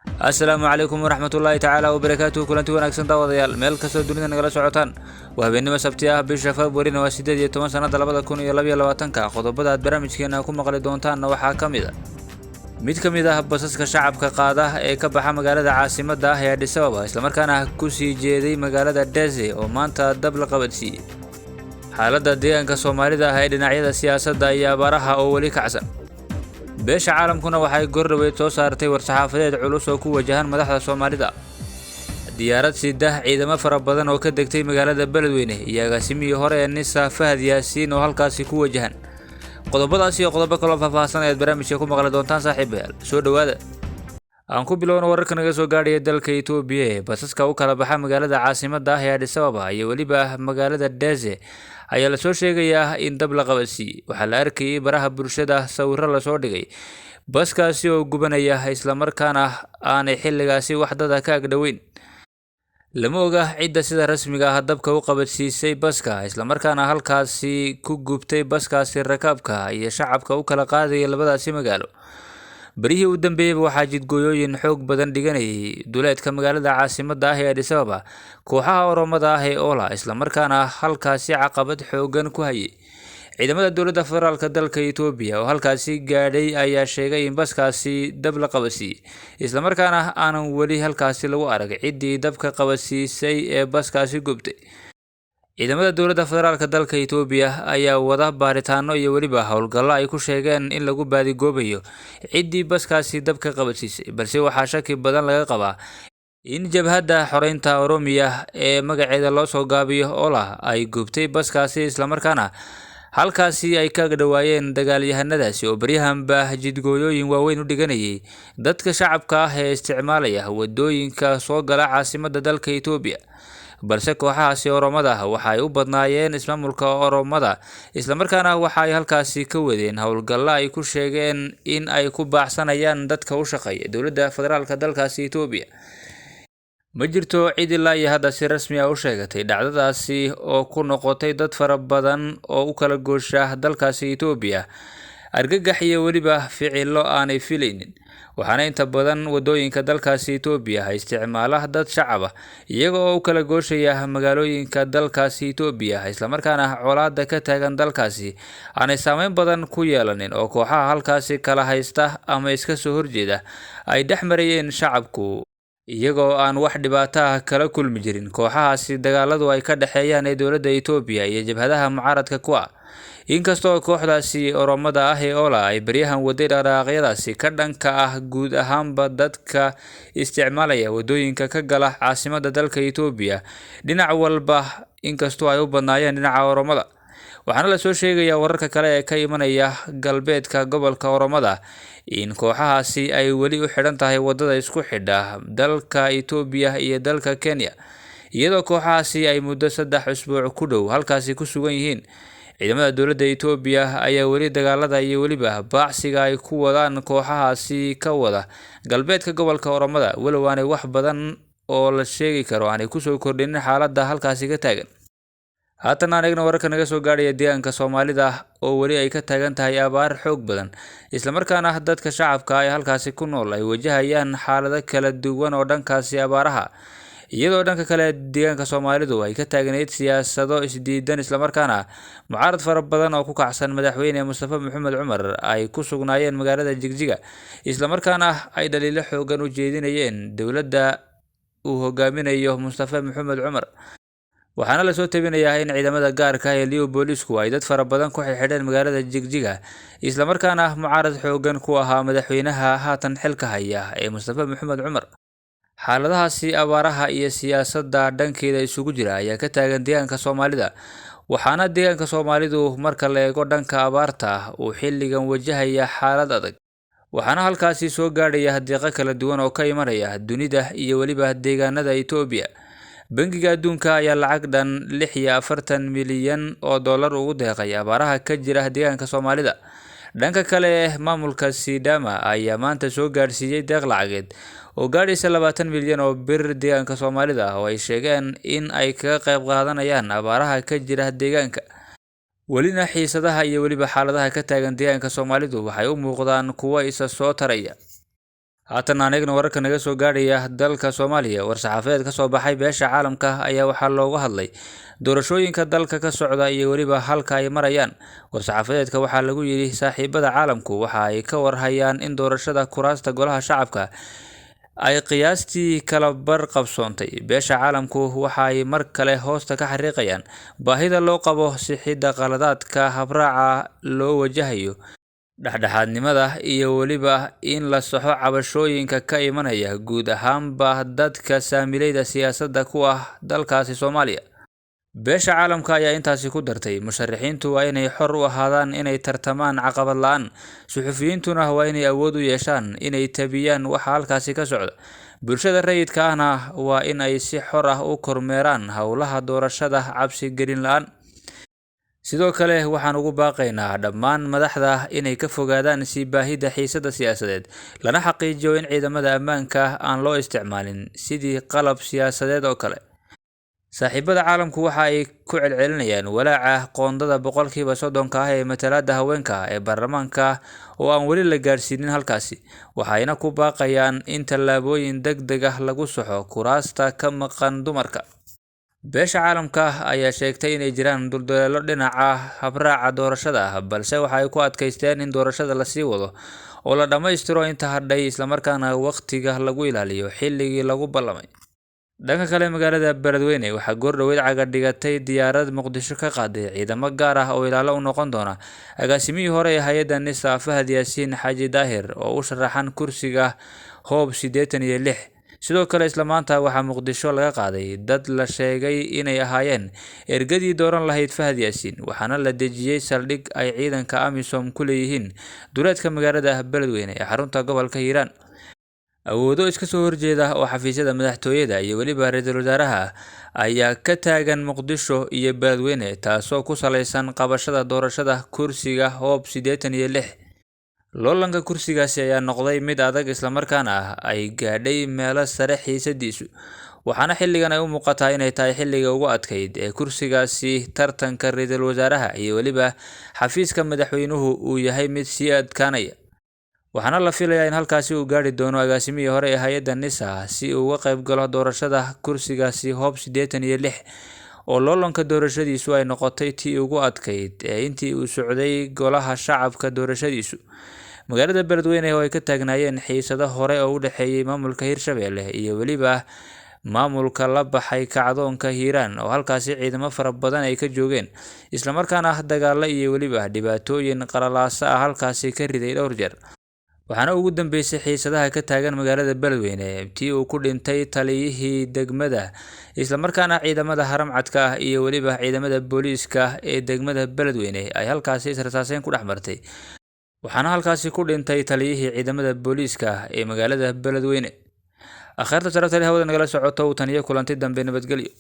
السلام عليكم ورحمة الله تعالى وبركاته كلنتي wanaagsan daawadayaal meel kasta dunida nagala socotaan waa habeenimo sabti ah bisha February waa 18 sanada 2022 qodobada aad barnaamijkeena ku maqli doontaan waxaa kamid ah mid kamid ah basaska shacabka qaada ee ka baxa magaalada caasimadda ah ee Addis Ababa isla markaana ku sii jeeday magaalada Deze oo maanta dab la qabadsiiyay xaaladda deegaanka Soomaalida ee dhinacyada siyaasadda iyo abaaraha oo wali kacsan beesha caalamkuna waxay gordhaweyd soo saartay war-saxaafadeed culus oo ku wajahan madaxda Soomaalida diyaarad sidaah ciidamo fara badan oo ka degtay magaalada Beledweyne iyo agaasimihii hore ee Nisa Fahad Yaasiin oo halkaasi ku wajahan qodobadaas iyo qodobo kale oo faahfaahsan ayaad barnaamijka ku maqli doontaan saaxiibayaal soo dhawaada aan ku bilowno wararka naga soo gaadhay dalka Itoobiya ee basaska u kala baxa magaalada caasimadda ah ee Addis Ababa iyo waliba magaalada Deze ayaa la soo sheegayaa in dab la qabadsiiyay waxaa la arkayay baraha bulshada sawirro la soo dhigay baskaasi oo gubanaya isla markaana aanay xilligaasi wax dad ka agdhaweyn lama oga cidda sida rasmiga ah dabka u qabadsiisay baska isla markaana halkaasi ku gubtay baskaasi rakaabka iyo shacabka u kala qaadaya labadaasi magaalo barihii u dambeeyay waxaa jidgooyooyin xoog badan dhiganayay duleedka magaalada caasimadda ah ee Addis Ababa kooxaha Oromada ah ee Ola isla markaana halkaasi caqabad xoogan ku hayay ciidamada dowladda federaalka dalka Itoobiya oo halkaasi gaadhay ayaa sheegay in baskaasi dab la qabadsiiyay isla markaana aanan wali halkaasi lagu arag ciddii dabka qabadsiisay ee baskaasi gubtay ciidamada dowladda federaalka dalka Itoobiya ayaa wada baaritaano iyo waliba howlgallo ay ku sheegeen in lagu baadigoobayo ciddii baskaasi dabka qabadsiisay balse waxaa shaki badan laga qabaa in jabhadda xoreynta Oromiya ee magaceeda loo soo gaabiyo Ola ay gubtay baskaasi isla markaana halkaasi ay ka dhawaayeen dagaalyahanadaasi oo baryahanba jidgooyooyin waaweyn u dhiganayay dadka shacabka ah ee isticmaalaya wadooyinka soo gala caasimadda dalka Itoobiya balse kooxahaasi Oromada waxay u badnaayeen ismaamulka Oromada isla markaana waxay halkaasi ka wadeen howlgallo ay ku sheegeen in ay ku baacsanayaan dadka u shaqeeya dowladda federaalka dalkaasi Itoobiya ma jirto cid ilaa iyo hadda si rasmi ah u sheegatay dhacdadaasi oo ku noqotay dad fara badan oo u kala goosha dalkaasi Itoobiya argagax iyo waliba ficilo aanay filaynin waxaana inta badan wadooyinka dalkaasi Itoobiya ay isticmaalaan dad shacab ah iyaga oo u kala gooshaya magaalooyinka dalkaasi Itoobiya isla markaana colaadda ka taagan dalkaasi aanay saameyn badan ku yeelanin oo kooxaha halkaasi kala haysta ama iska soo horjeeda ay dhexmarayeen shacabku iyagoo aan wax dhibaato ah kala kulmi jirin kooxahaasi dagaaladu ay ka dhaxeeyaan ee dowladda Itoobiya iyo jabhadaha mucaaradka ku ah inkastoo kooxdaasi Oromada ah ee Ola ay baryahan waday dhaqaaqyadaasi ka dhanka ah guud ahaanba dadka isticmaalaya wadooyinka ka gala caasimadda dalka Itoobiya dhinac walba inkastoo ay u badnaayeen dhinaca Oromada waxaana la soo sheegayaa wararka kale ee ka imanaya galbeedka gobolka Oromada in kooxahaasi ay wali u xidhan tahay wadada isku xidha dalka Itoobiya iyo dalka Kenya iyadoo kooxahaasi ay muddo 3 usbuuc ku dhow halkaasi ku sugan yihiin ciidamada dowladda Itoobiya ayaa wali dagaalada iyo waliba baacsiga ay ku wadaan kooxahaasi ka wada galbeedka gobolka Oromada walow aanay wax badan oo la sheegi karo aanay ku soo kordhin xaaladda halkaasi ka taagan haatan anagna wararka naga soo gaadhay deegaanka Soomaalida oo wali ay ka taagan tahay abaar xoog badan isla markaana dadka shacabka ay halkaasi ku nool ay wajahayaan xaalado kala duwan oo dhankaasi abaaraha iyadoo dhanka kale deegaanka Soomaalidu ay ka taagneyd siyaasado isdiidan isla markaana mucaarad fara badan oo ku kacsan madaxweyne Mustafa Maxamed Cumar ay ku sugnaayeen magaalada Jigjiga isla markaana ay dhaliilo xoogan u jeedinayeen dowladda uu hogaaminayo Mustafa Maxamed Cumar waxaana la soo tabinayaa in ciidamada gaarka ah ee Liyo Boolisku ay dad fara badan ku xidheen magaalada Jigjiga isla markaana mucaarad xoogan ku ahaa madaxweynaha haatan xilka haya ee Mustafa Maxamed Cumar xaaladahaasi abaaraha iyo siyaasadda dhankeeda isugu jira ayaa ka taagan deegaanka Soomaalida waxaana deegaanka Soomaalidu marka la eego dhanka abaarta uu xilligan wajahaya xaalad adag waxaana halkaasi soo gaadhaya deeqo kala duwan oo ka imanaya dunida iyo waliba deegaanada Itoobiya bangiga adduunka ayaa lacag dhan 46 milyan oo dollar ugu deeqay abaaraha ka jira deegaanka Soomaalida dhanka kale maamulka Sidama ayaa maanta soo gaarsiiyay deeq lacageed oo gaadhaysa 20 milyan oo bir deegaanka Soomaalida oo ay sheegeen in ay ka qayb qaadanayaan abaaraha ka jira deegaanka walina xiisadaha iyo waliba xaaladaha ka taagan deegaanka Soomaalidu waxay u muuqdaan kuwa isa soo taraya haatan aan eegno wararka naga soo gaadhaya dalka Soomaaliya. War-saxaafadeed ka soo baxay beesha caalamka ayaa waxaa looga hadlay doorashooyinka dalka ka socda iyo weliba halka ay marayaan. War-saxaafadeedka waxaa lagu yidhi saaxiibada caalamku waxa ay ka warhayaan in doorashada kuraasta golaha shacabka ay qiyaastii kala bar qabsoontay. Beesha caalamku waxa ay mar kale hoosta ka xariiqayaan baahida loo qabo sixidda qaladaadka habraaca loo wajahayo dhexdhexaadnimada iyo weliba in la saxo cabashooyinka ka imanaya guud ahaanba dadka saamileyda siyaasadda ku ah dalkaasi Soomaaliya. beesha caalamka ayaa intaasi ku dartay musharaxiintu waa inay xor u ahaadaan inay tartamaan caqabad la'aan, suxufiyiintuna waa inay awood u yeeshaan inay tabiyaan waxa halkaasi ka socda. Bulshada rayidka ahna waa in ay si xor ah u kormeeraan howlaha doorashada cabsi gelin la'aan. Sidoo kale waxaan ugu baaqaynaa dhammaan madaxda inay ka fogaadaan sii baahida xiisada siyaasadeed, lana xaqiijiyo in ciidamada ammaanka aan loo isticmaalin sidii qalab siyaasadeed oo kale. saaxiibada caalamku waxa ay ku celcelinayaan walaaca qoondada boqolkiiba 30 ah ee matalaadda haweenka ee baarlamaanka oo aan weli la gaarsiinin halkaasi, waxayna ku baaqayaan in tallaabooyin degdeg ah lagu saxo kuraasta ka maqan dumarka. beesha caalamka ayaa sheegtay inay jiraan dulduleelo dhinaca habraaca doorashada ah, balse waxa ay ku adkaysteen in doorashada la sii wado oo la dhammaystiro inta hadhay, islamarkaana waqtiga lagu ilaaliyo xilligii lagu ballamay. dhanka kale, magaalada Beledweyne waxaa goordhoweed caga dhigatay diyaarad Muqdisho ka qaaday ciidamo gaar ah oo ilaalo u noqon doona agaasimihii hore ee hay'adda NISA Fahad Yaasiin Xaaji Daahir oo u sharaxan kursiga Hoob 86. sidoo kale isla maanta waxaa Muqdisho laga qaaday dad la sheegay inay ahaayeen ergadii dooran lahayd Fahad Yaasiin, waxaana la dejiyay saldhig ay ciidanka AMISOM ku leeyihiin duleedka magaalada Beledweyne ee xarunta gobolka Hiiraan. awoodo iska soo horjeeda oo xafiisyada madaxtooyada iyo weliba ra'iisul wasaaraha ayaa ka taagan Muqdisho iyo Beledweyne, taasoo ku saleysan qabashada doorashada kursiga Hoob 86. loolanka kursigaasi ayaa noqday mid adag, islamarkaana ay gaadhay meelo sare xiisadiisu, waxaana xilligan ay u muuqataa inay tahay xilliga ugu adkayd ee kursigaasi. tartanka ra'iisul wasaaraha iyo weliba xafiiska madaxweynuhu uu yahay mid sii adkaanaya, waxaana la filayaa in halkaasi uu gaari doono agaasimihii hore ee hay'adda NISA si uu uga qayb galo doorashada kursigaasi Hoob 86 oo loolanka doorashadiisu ay noqotay tii ugu adkayd ee intii uu socday golaha shacabka doorashadiisu. magaalada Beledweyne oo ay ka taagnaayeen xiisado hore oo u dhexeeyay maamulka Hirshabelle iyo weliba maamulka la baxay kacdoonka Hiiraan oo halkaasi ciidamo fara badan ay ka joogeen, islamarkaana dagaalo iyo weliba dhibaatooyin qalalaasa ah halkaasi ka riday dhowr jeer. waxaana ugu dambeysay xiisadaha ka taagan magaalada Beledweyne tii uu ku dhintay taliyihii degmada, islamarkaana ciidamada haramcadka ah iyo weliba ciidamada booliiska ee degmada Beledweyne ay halkaasi israsaaseyn ku dhex martay, waxaana halkaasi ku dhintay taliyihii ciidamada booliiska ee magaalada Beledweyne. akhirta sharafta leh hawada nagala socoto tan iyo kulanti dambe, nabadgelyo.